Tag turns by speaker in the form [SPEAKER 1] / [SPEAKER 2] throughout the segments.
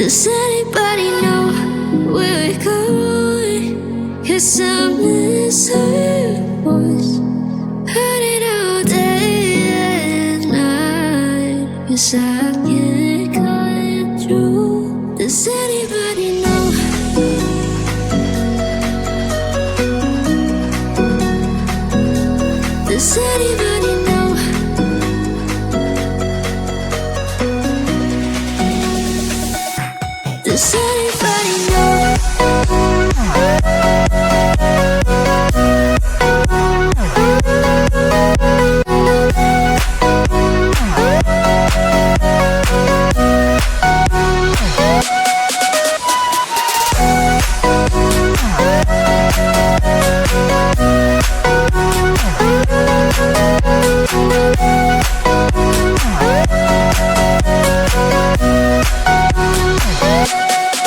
[SPEAKER 1] Does anybody know where we're going? 'Cause I miss her voice. Heard it all day and night. 'Cause I can't call it true. Does anybody know? Does anybody know? Does anybody know?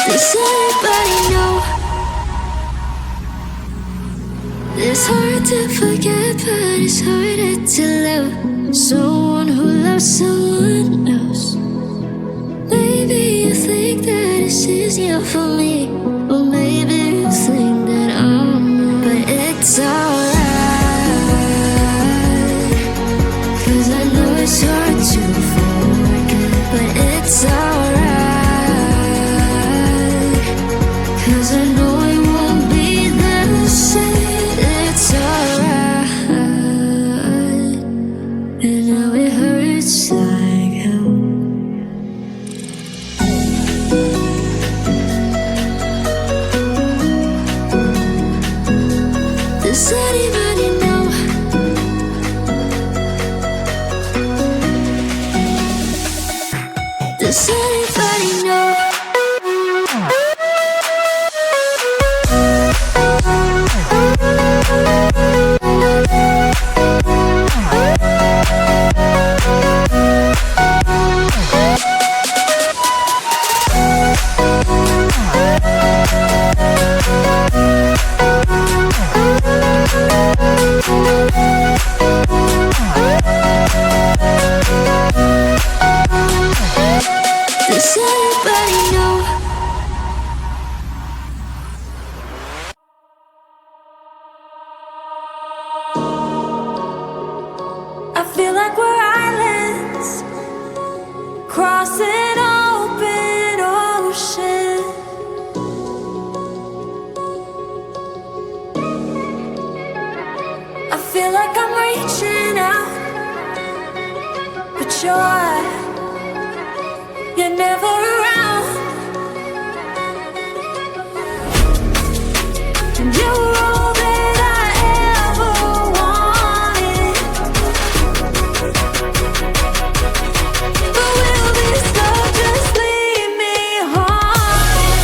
[SPEAKER 1] Does anybody know? It's hard to forget, but it's harder to love someone who loves someone else. Maybe you think that it's easier for me, or maybe you think that I'm not. But it's alright, 'cause I know it's hard to forget. But it's alright, 'cause I know it won't be the same. It's alright, and now it hurts like hell. Does anybody know? Does anybody know? Does anybody know? I feel like we're islands crossing open ocean. I feel like I'm reaching out, but you're never around. And you're all that I ever wanted. But will this love just leave me haunted?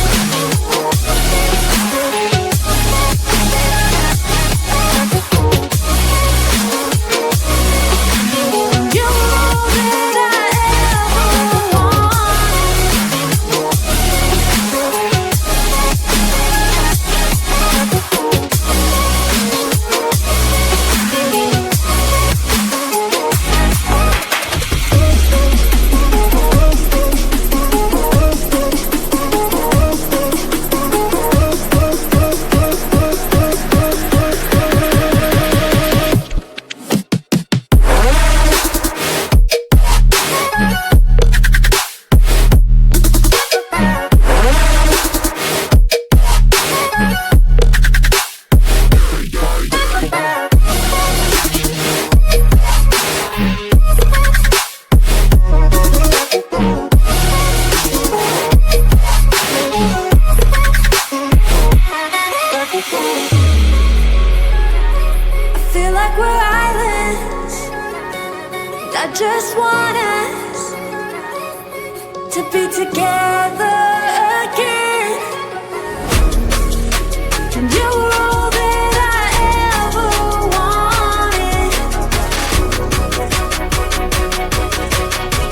[SPEAKER 1] You're all that I ever I feel like we're islands. I just want us to be together again. And you're all that I ever wanted.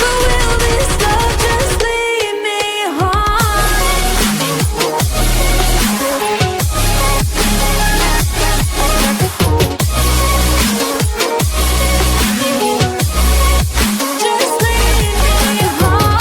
[SPEAKER 1] But will this love just leave me Just leave me home.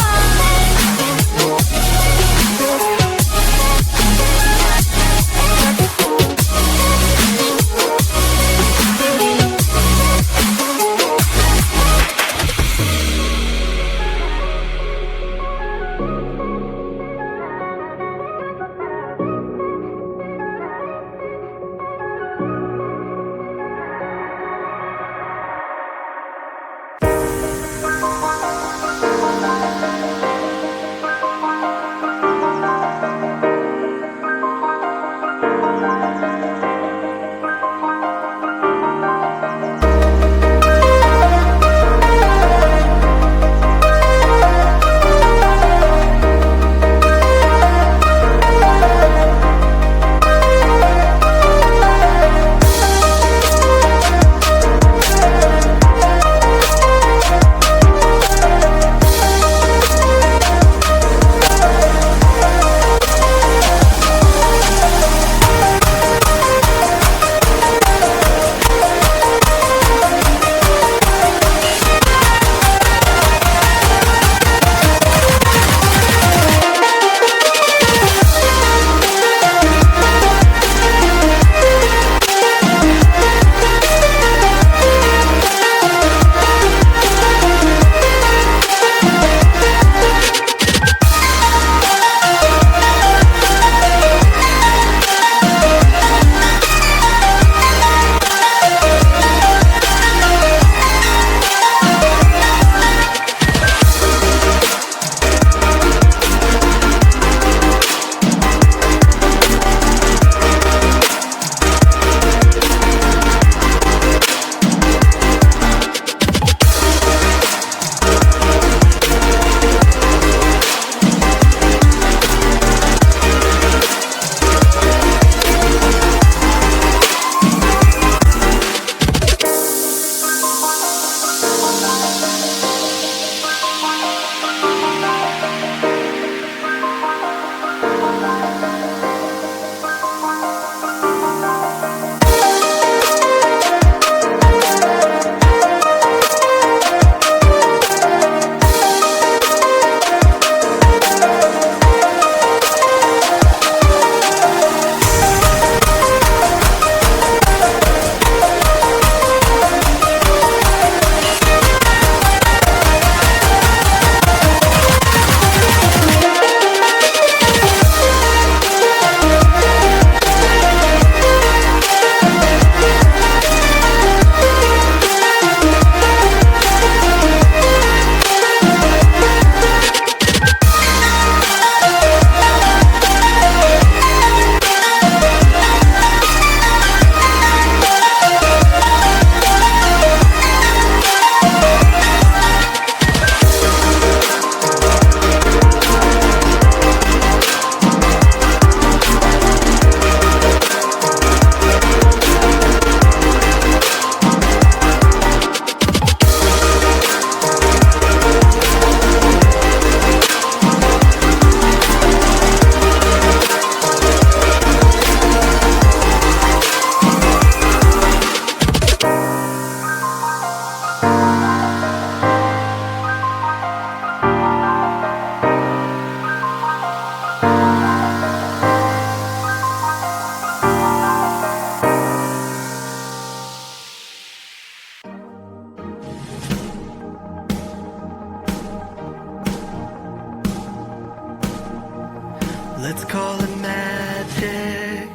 [SPEAKER 2] call it magic,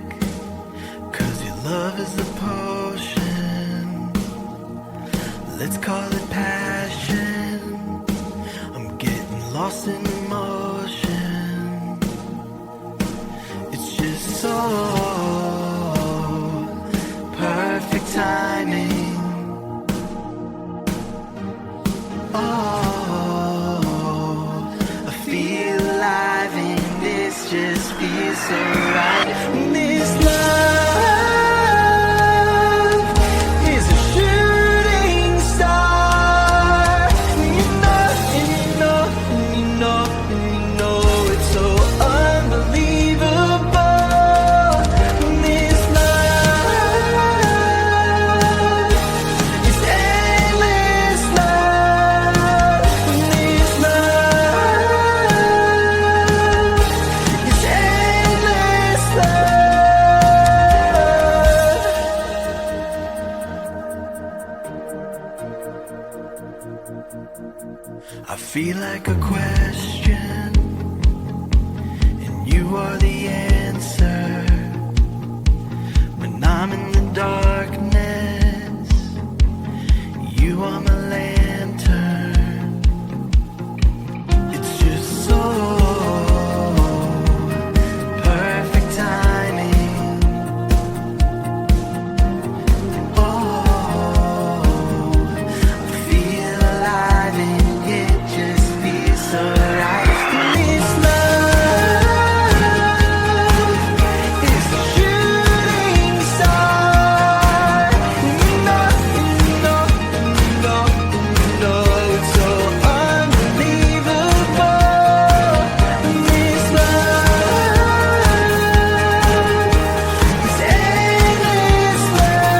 [SPEAKER 2] 'cause your love is the potion. Let's call it passion. I'm getting lost in emotion. It's just so perfect timing. Oh, I feel alive and this just feels so right. This love is a shooting star. You know, and you know, and you know, and you know it's so unbelievable. This love is endless love. This love is endless love. I feel like a question, and you are the answer. When I'm in the darkness, you are my lantern. It's just so perfect timing. Oh, I feel alive and it just feels so right. This love is a shooting star. You know, you know, you know, you know it's so unbelievable. This love is endless love.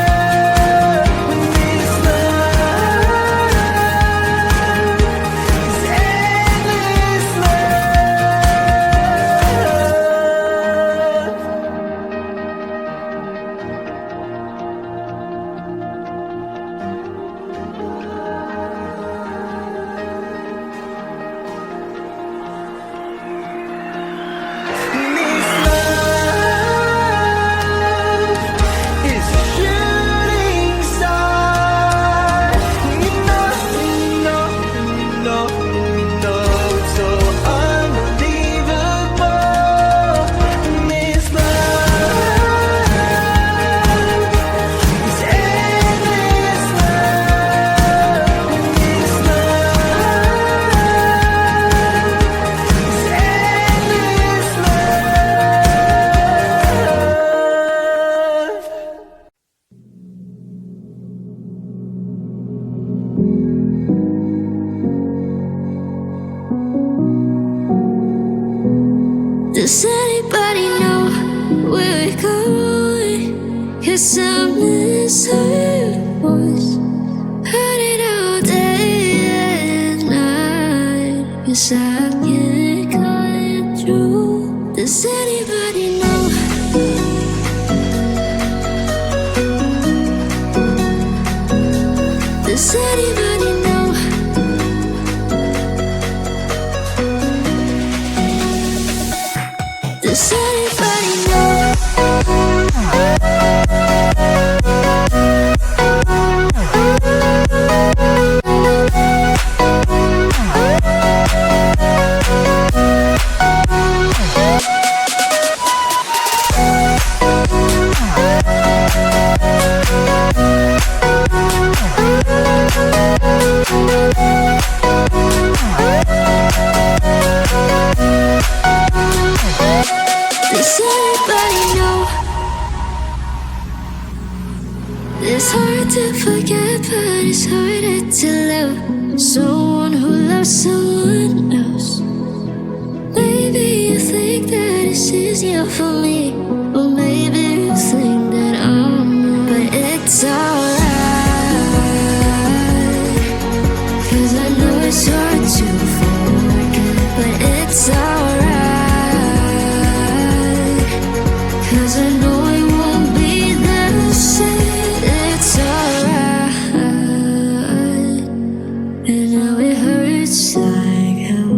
[SPEAKER 2] This is a shooting star. You know, you know, you know, you know it's so unbelievable. This love is endless love. This
[SPEAKER 1] Does anybody know where we're going? 'Cause I'm misheard voice. Heard it all day and night. 'Cause I can't cut it through. Does anybody know? Does anybody know? Does anybody know? Does anybody know? It's hard to forget, but it's harder to love someone who loves someone else. Maybe you think that it's easier for me, or maybe you think that I'm not. But it's alright, 'cause I know it's hard to forget. But it's alright, 'cause I know it won't be the same. It's alright, and now it hurts like hell.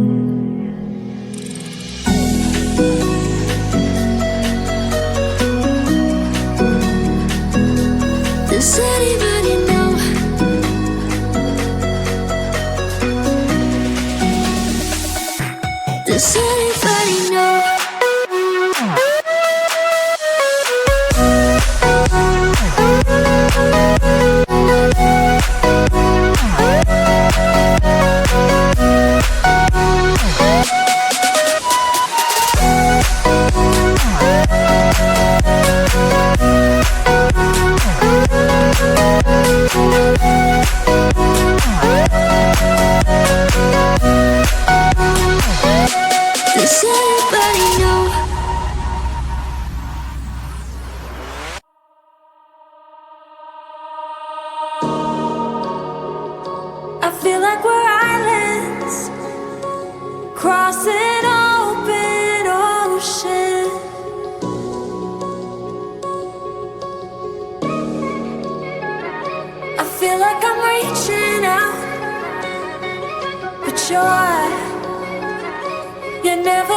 [SPEAKER 1] feel like I'm reaching out, but you're never